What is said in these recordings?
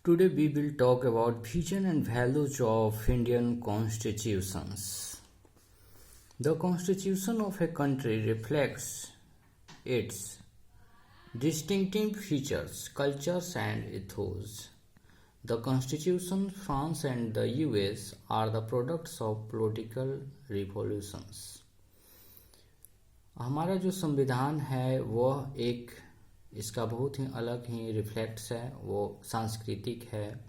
Today we will talk about vision and values of Indian constitutions. The constitution of a country reflects its distinctive features, cultures and ethos. The constitution, France and the US are the products of political revolutions. हमारा जो संविधान है वह एक इसका बहुत ही अलग ही reflects है, वो सांस्कृतिक है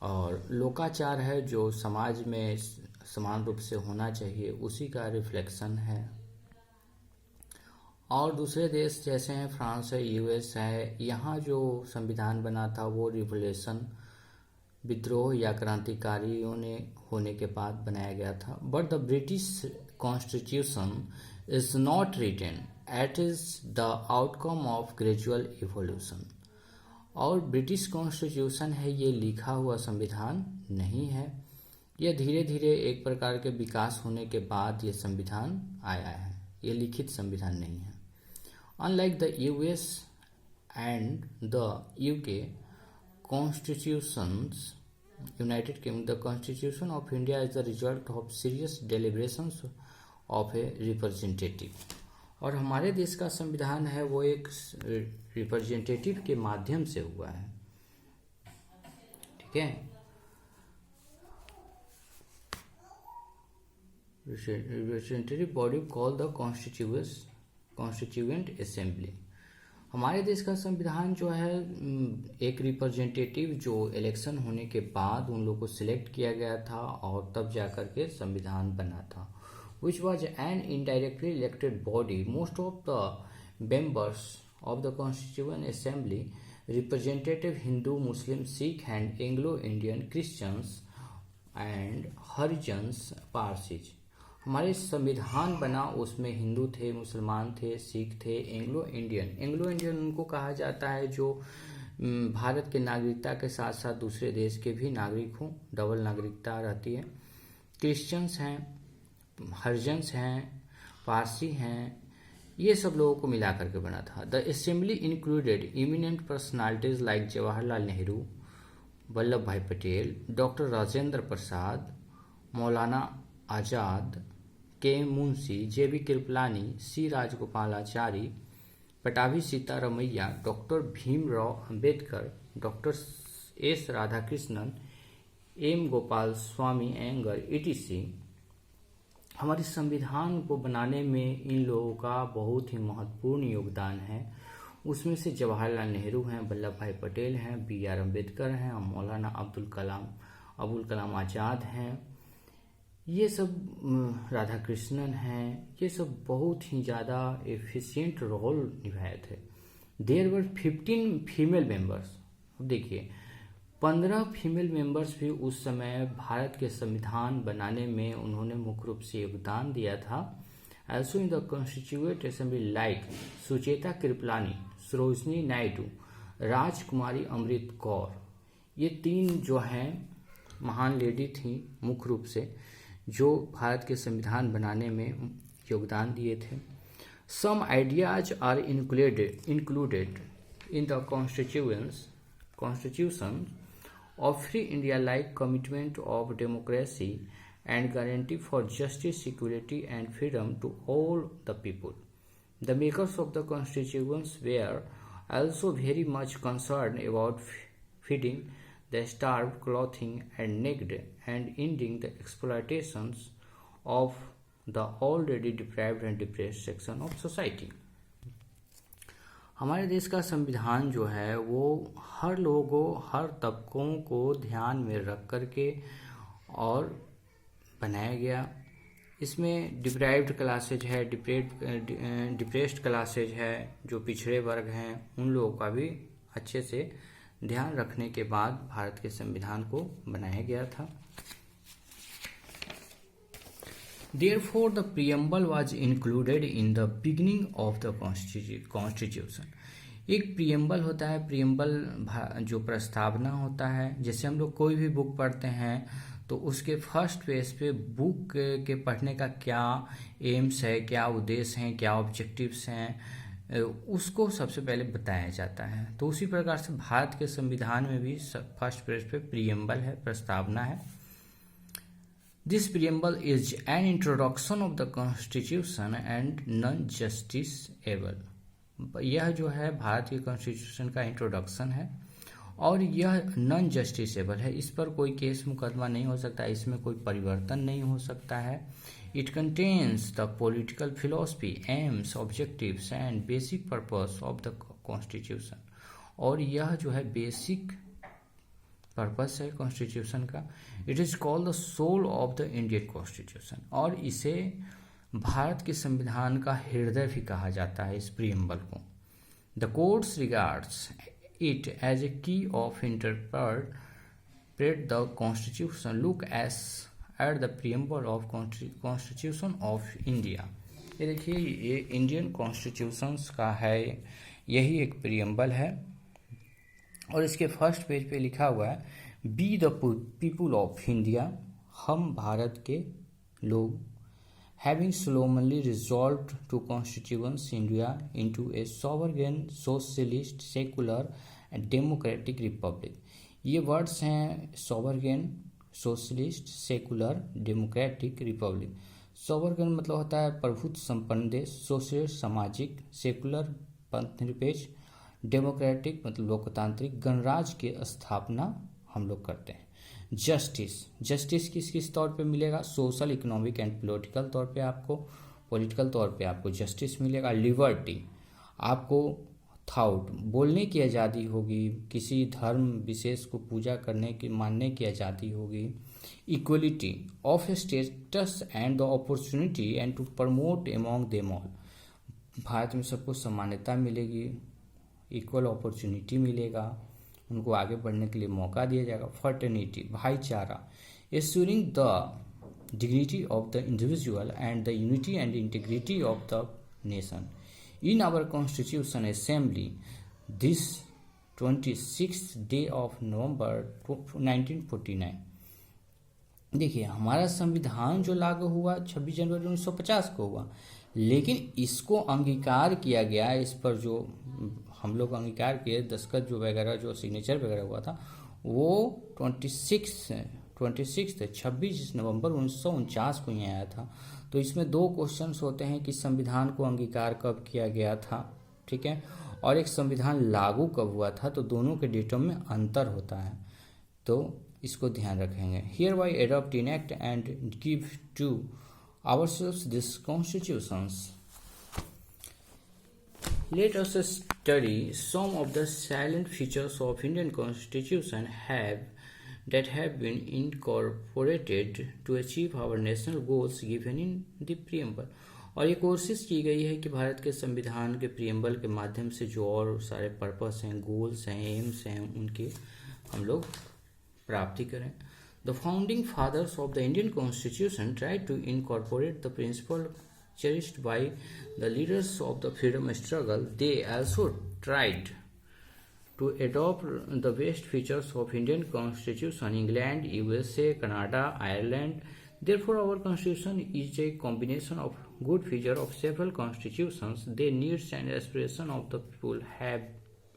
और लोकाचार है जो समाज में समान रूप से होना चाहिए, उसी का रिफ्लेक्शन है। और दूसरे देश जैसे हैं फ्रांस है, यूएस है, यहाँ जो संविधान बना था वो रिवोल्यूशन, विद्रोह या क्रांतिकारियों ने होने के बाद बनाया गया था। But the British constitution is not written, it is the outcome of gradual evolution. और ब्रिटिश कॉन्स्टिट्यूशन है ये लिखा हुआ संविधान नहीं है, यह धीरे धीरे एक प्रकार के विकास होने के बाद ये संविधान आया है, ये लिखित संविधान नहीं है। Unlike the US and the UK constitutions, United Kingdom, the Constitution of India is the result of serious deliberations of a representative. और हमारे देश का संविधान है वो एक रिप्रेजेंटेटिव के माध्यम से हुआ है, ठीक है। Representative body called the constituent assembly. हमारे देश का संविधान जो है एक रिप्रेजेंटेटिव जो इलेक्शन होने के बाद उन लोगों को सिलेक्ट किया गया था और तब जाकर के संविधान बना था, which was an indirectly elected body. Most of the members of the Constituent Assembly represented Hindu, Muslim, Sikh and Anglo-Indian Christians and Harijans, Parsis. हमारे संविधान बना उसमें हिंदू थे, मुसलमान थे, सिख थे, एंग्लो इंडियन उनको कहा जाता है जो भारत के नागरिकता के साथ साथ दूसरे देश के भी नागरिक हों, डबल नागरिकता रहती है। क्रिश्चियंस हैं, हरिजन्स हैं, पारसी हैं, ये सब लोगों को मिला करके बना था। The assembly included eminent personalities like Jawaharlal Nehru, Vallabh Bhai Patel, doctor Rajendra Prasad, Maulana Azad, K Munshi, J B Kripalani, C Rajagopalachari, Pattabhi Sitaramayya, doctor Bhimrao Ambedkar, doctor S Radhakrishnan, M Gopal Swami Ayyangar etc। हमारे संविधान को बनाने में इन लोगों का बहुत ही महत्वपूर्ण योगदान है। उसमें से जवाहरलाल नेहरू हैं, वल्लभ भाई पटेल हैं, BR अम्बेडकर हैं, मौलाना अबुल कलाम आज़ाद हैं, ये सब राधा कृष्णन हैं, ये सब बहुत ही ज़्यादा एफिशिएंट रोल निभाए थे। There were 15 female members. अब देखिए 15 फीमेल मेंबर्स भी उस समय भारत के संविधान बनाने में उन्होंने मुख्य रूप से योगदान दिया था। Also in the Constituent Assembly like Sucheta Kripalani, Sarojini Naidu, राजकुमारी अमृत कौर, ये तीन जो हैं महान लेडी थी मुख्य रूप से जो भारत के संविधान बनाने में योगदान दिए थे। Some ideas are included in the constitution of free India like commitment of democracy and guarantee for justice, security and freedom to all the people. The makers of the constitutions were also very much concerned about feeding the starved, clothing and naked, and ending the exploitations of the already deprived and depressed section of society. हमारे देश का संविधान जो है वो हर लोगों, हर तबकों को ध्यान में रख करके और बनाया गया। इसमें डिप्राइव्ड क्लासेज है, डिप्रेस्ड क्लासेज है, जो पिछड़े वर्ग हैं, उन लोगों का भी अच्छे से ध्यान रखने के बाद भारत के संविधान को बनाया गया था। Therefore, the preamble was included in the beginning of the Constitution. एक प्रियम्बल होता है, प्रियम्बल जो प्रस्तावना होता है, जैसे हम लोग कोई भी बुक पढ़ते हैं तो उसके फर्स्ट पेज पे बुक के पढ़ने का क्या एम्स है, क्या उद्देश्य हैं, क्या ऑब्जेक्टिव्स हैं, उसको सबसे पहले बताया जाता है। तो उसी प्रकार से भारत के संविधान में भी फर्स्ट पेज पे प्रियम्बल है, प्रस्तावना है। This preamble is an introduction of the constitution and non justiciable. यह जो है भारत के कॉन्स्टिट्यूशन का इंट्रोडक्शन है और यह नॉन जस्टिसेबल है। इस पर कोई केस मुकदमा नहीं हो सकता, इसमें कोई परिवर्तन नहीं हो सकता है। It contains the political philosophy, aims, objectives and basic purpose of the constitution. और यह जो है बेसिक पर्पस है कॉन्स्टिट्यूशन का। It is called the soul of the Indian constitution, और इसे भारत के संविधान का हृदय भी कहा जाता है इस प्रियम्बल को। The courts regards it as a key of interpret the constitution. Look at the preamble of constitution of India. ये देखिए, ये इंडियन कॉन्स्टिट्यूशंस का है, यही एक प्रियम्बल है और इसके फर्स्ट पेज पे लिखा हुआ है, be the people of India, हम भारत के लोग, having solemnly resolved to constitute India into a sovereign, socialist, secular and democratic republic. ये वर्ड्स हैं sovereign, socialist, secular, democratic republic. sovereign मतलब होता है प्रभुत्व संपन्न देश, सोशलिस्ट सामाजिक, सेकुलर पंथनिरपेक्ष, डेमोक्रेटिक मतलब लोकतांत्रिक गणराज्य की स्थापना हम लोग करते हैं। जस्टिस, जस्टिस किस किस तौर पे मिलेगा? सोशल, इकोनॉमिक एंड पॉलिटिकल तौर पे आपको, पॉलिटिकल तौर पे आपको जस्टिस मिलेगा। लिबर्टी, आपको थाउट, बोलने की आज़ादी होगी, किसी धर्म विशेष को पूजा करने की, मानने की आज़ादी होगी। Equality of status and the opportunity and to promote among them all, Bharat में सबको समानता मिलेगी, इक्वल अपॉर्चुनिटी मिलेगा, उनको आगे बढ़ने के लिए मौका दिया जाएगा। फर्टर्निटी, भाईचारा, assuring the dignity of the individual and the unity and integrity of the nation. In our constitution assembly this 26th day of November 1949। देखिए, हमारा संविधान जो लागू हुआ 26 जनवरी 1950 को हुआ, लेकिन इसको अंगीकार किया गया, इस पर जो हम लोग अंगीकार किए, दस्तखत जो वगैरह जो सिग्नेचर वगैरह हुआ था, वो 26 नवंबर 1949 को ही आया था। तो इसमें दो क्वेश्चंस होते हैं कि संविधान को अंगीकार कब किया गया था, ठीक है, और एक संविधान लागू कब हुआ था, तो दोनों के डेटों में अंतर होता है, तो इसको ध्यान रखेंगे। Hereby adopt enact and give to ourselves this constitutions. Let us study some of the salient features of Indian Constitution that have been incorporated to achieve our national goals given in the preamble. और ये कोशिश की गई है कि भारत के संविधान के प्रियम्बल के माध्यम से जो और सारे पर्पस हैं, गोल्स हैं, एम्स हैं, उनकी हम लोग प्राप्ति करें। The founding fathers of the Indian Constitution tried to incorporate the principle cherished by the leaders of the freedom struggle. They also tried to adopt the best features of Indian Constitution, England, USA, Canada, Ireland. Therefore, our Constitution is a combination of good features of several constitutions. The needs and aspirations of the people have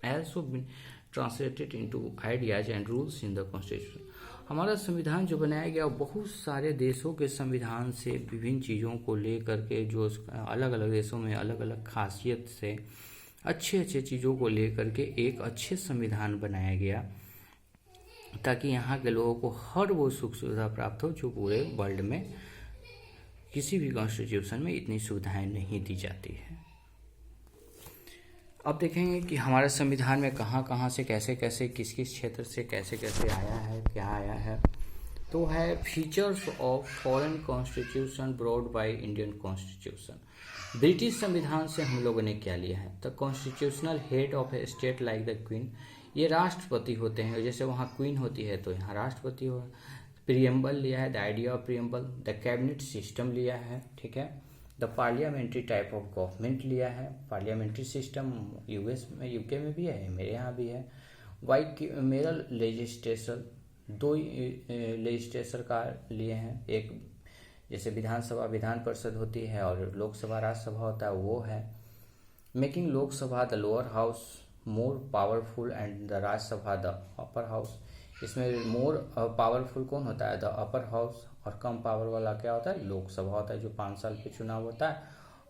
also been translated into ideas and rules in the Constitution. हमारा संविधान जो बनाया गया बहुत सारे देशों के संविधान से विभिन्न चीज़ों को लेकर के, जो अलग अलग देशों में अलग अलग खासियत से अच्छे अच्छे चीज़ों को लेकर के एक अच्छे संविधान बनाया गया, ताकि यहाँ के लोगों को हर वो सुख सुविधा प्राप्त हो जो पूरे वर्ल्ड में किसी भी कॉन्स्टिट्यूशन में इतनी सुविधाएं नहीं दी जाती है। अब देखेंगे कि हमारे संविधान में कहाँ कहाँ से कैसे कैसे किस किस क्षेत्र से कैसे कैसे आया है, क्या आया है। तो है features of foreign constitution brought by Indian constitution. British संविधान से हम लोगों ने क्या लिया है? The constitutional head of A state like the queen, ये राष्ट्रपति होते हैं, जैसे वहाँ क्वीन होती है तो यहाँ राष्ट्रपति हो। प्रियम्बल लिया है, the idea of preamble. The cabinet system लिया है, ठीक है। The parliamentary type of government लिया है, पार्लियामेंट्री सिस्टम यूएस में, यूके में भी है, मेरे यहाँ भी है। बाइकैमेरल लेजिस्लेशन, दो लेजिस्लेचर का लिए हैं, एक जैसे विधानसभा विधान परिषद होती है और लोकसभा राज्यसभा होता है, वो है। Making Lok Sabha the lower house more powerful and the Rajya Sabha the upper house. इसमें मोर पावरफुल कौन होता है? द अपर हाउस, और कम पावर वाला क्या होता है? लोकसभा होता है, जो 5 साल पे चुनाव होता है,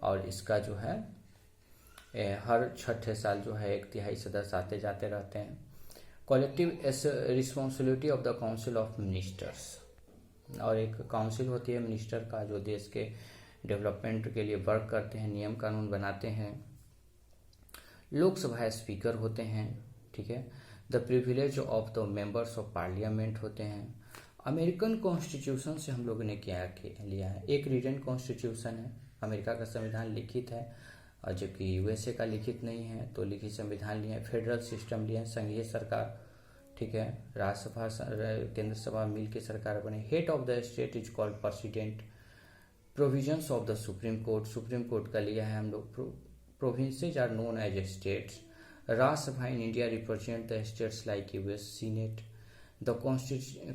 और इसका जो है हर 6ठे साल जो है 1/3 सदस्य आते जाते रहते हैं। Collective responsibility of the council of ministers, और एक काउंसिल होती है मिनिस्टर का जो देश के डेवलपमेंट के लिए वर्क करते हैं, नियम कानून बनाते हैं। लोकसभा स्पीकर होते हैं, ठीक है। The privilege of the members of parliament होते हैं। अमेरिकन कॉन्स्टिट्यूशन से हम लोगों ने क्या लिया है? एक रिटन कॉन्स्टिट्यूशन है, अमेरिका का संविधान लिखित है, और जबकि यूएसए का लिखित नहीं है, तो लिखित संविधान लिए हैं। फेडरल सिस्टम लिए हैं, संघीय सरकार, ठीक है। राज्यसभा केंद्र सभा मिल के सरकार बने। Head of the state is called president. Provisions of the supreme court, supreme court का लिया है हम लोग। Provinces are known as states. Rajya Sabha in India represent the states like US senate. The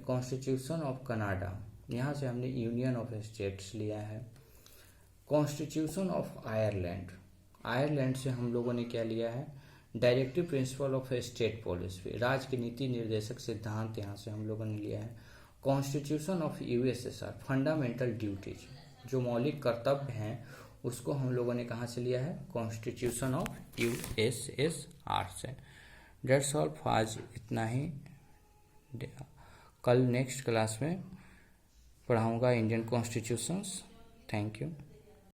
constitution of Canada, यहाँ से हमने union of states लिया है। कॉन्स्टिट्यूशन ऑफ आयरलैंड, आयरलैंड से हम लोगों ने क्या लिया है? Directive principle of state policy, राज्य की नीति निर्देशक सिद्धांत, यहाँ से हम लोगों ने लिया है। Constitution of USSR, fundamental duties, जो मौलिक कर्तव्य हैं उसको हम लोगों ने कहाँ से लिया है? कॉन्स्टिट्यूशन ऑफ यूएसएसआर से। डेट्स ऑल आज इतना ही। कल नेक्स्ट क्लास में पढ़ाऊँगा इंडियन कॉन्स्टिट्यूशंस। Thank you.